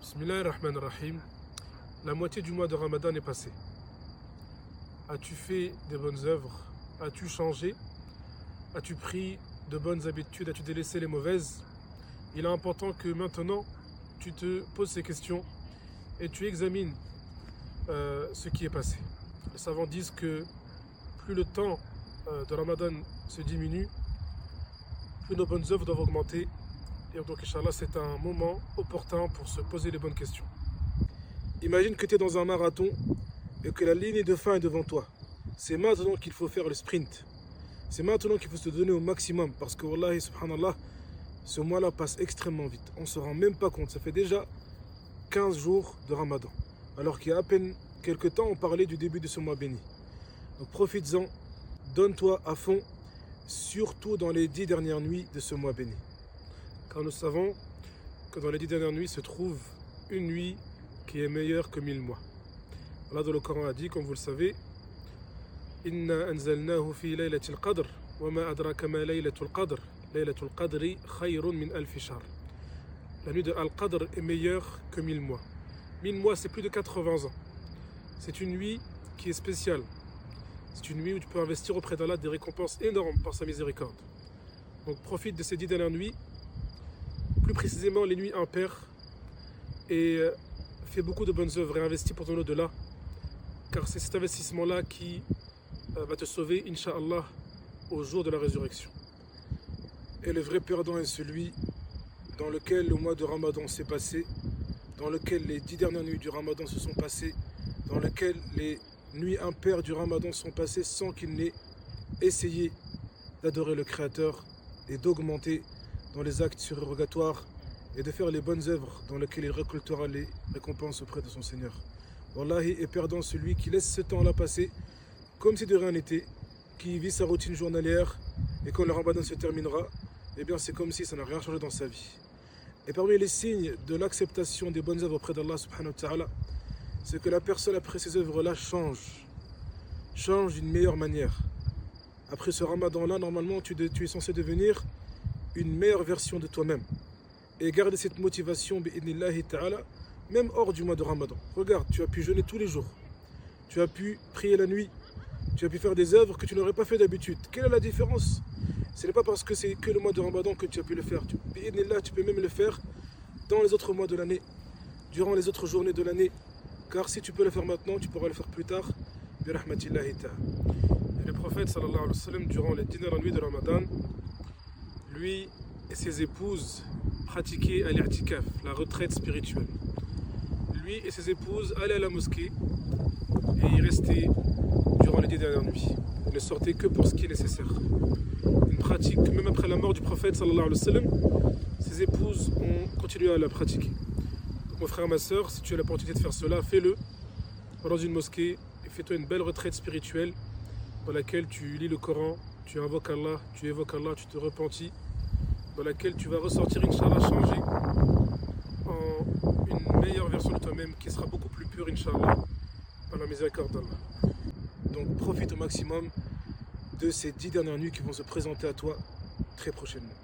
Bismillahirrahmanirrahim. La moitié du mois de Ramadan est passée. As-tu fait des bonnes œuvres? As-tu changé? As-tu pris de bonnes habitudes? As-tu délaissé les mauvaises? Il est important que maintenant tu te poses ces questions et tu examines ce qui est passé. Les savants disent que plus le temps de Ramadan se diminue, plus nos bonnes œuvres doivent augmenter. Et donc, Inch'Allah, c'est un moment opportun pour se poser les bonnes questions. Imagine que tu es dans un marathon et que la ligne de fin est devant toi. C'est maintenant qu'il faut faire le sprint. C'est maintenant qu'il faut se donner au maximum. Parce que, Wallahi, subhanallah, ce mois-là passe extrêmement vite. On ne se rend même pas compte. Ça fait déjà 15 jours de Ramadan. Alors qu'il y a à peine quelques temps, on parlait du début de ce mois béni. Donc, profites-en, donne-toi à fond, surtout dans les 10 dernières nuits de ce mois béni. Car nous savons que dans les 10 dernières nuits se trouve une nuit qui est meilleure que 1000 mois. Allah dans le Coran a dit, comme vous le savez, Inna anzalnahu fi laylatil qadr, wa ma adraka ma laylatul qadr, laylatul qadri khayrun min alfi shahr. La nuit de Al-Qadr est meilleure que 1000 mois. 1000 mois, c'est plus de 80 ans. C'est une nuit qui est spéciale. C'est une nuit où tu peux investir auprès d'Allah des récompenses énormes par sa miséricorde. Donc profite de ces 10 dernières nuits, plus précisément les nuits impaires, et fais beaucoup de bonnes œuvres et investis pour ton au-delà, car c'est cet investissement-là qui va te sauver, Inch'Allah, au jour de la résurrection. Et le vrai perdant est celui dans lequel le mois de Ramadan s'est passé, dans lequel les 10 dernières nuits du Ramadan se sont passées, dans lequel les nuits impaires du Ramadan sont passées sans qu'il n'ait essayé d'adorer le Créateur et d'augmenter dans les actes surrogatoires et de faire les bonnes œuvres dans lesquelles il récoltera les récompenses auprès de son Seigneur. Wallahi est perdant celui qui laisse ce temps-là passer comme si de rien n'était, qui vit sa routine journalière et quand le Ramadan se terminera, eh bien c'est comme si ça n'a rien changé dans sa vie. Et parmi les signes de l'acceptation des bonnes œuvres auprès d'Allah subhanahu wa ta'ala, c'est que la personne après ces œuvres-là change d'une meilleure manière. Après ce Ramadan-là, normalement tu es censé devenir une meilleure version de toi-même. Et garder cette motivation, bi'idnillahi ta'ala, même hors du mois de Ramadan. Regarde, tu as pu jeûner tous les jours. Tu as pu prier la nuit. Tu as pu faire des œuvres que tu n'aurais pas fait d'habitude. Quelle est la différence? Ce n'est pas parce que c'est que le mois de Ramadan que tu as pu le faire. Bi'idnillah, tu peux même le faire dans les autres mois de l'année, durant les autres journées de l'année. Car si tu peux le faire maintenant, tu pourras le faire plus tard. Birahmatillahi ta'ala. Et le prophète, sallallahu alayhi wa sallam, durant les 10 dernières nuits de Ramadan, lui et ses épouses pratiquaient al-i'tikaf, la retraite spirituelle. Lui et ses épouses allaient à la mosquée et y restaient durant les 10 dernières nuits. Ils ne sortaient que pour ce qui est nécessaire. Une pratique, même après la mort du prophète sallallahu alayhi wa sallam, ses épouses ont continué à la pratiquer. Donc, mon frère, ma soeur, si tu as l'opportunité de faire cela, fais-le dans une mosquée et fais-toi une belle retraite spirituelle dans laquelle tu lis le Coran, tu invoques Allah, tu évoques Allah, tu te repentis, dans laquelle tu vas ressortir, Inch'Allah, changé en une meilleure version de toi-même qui sera beaucoup plus pure, Inch'Allah, par la miséricorde d'Allah. Donc profite au maximum de ces 10 dernières nuits qui vont se présenter à toi très prochainement.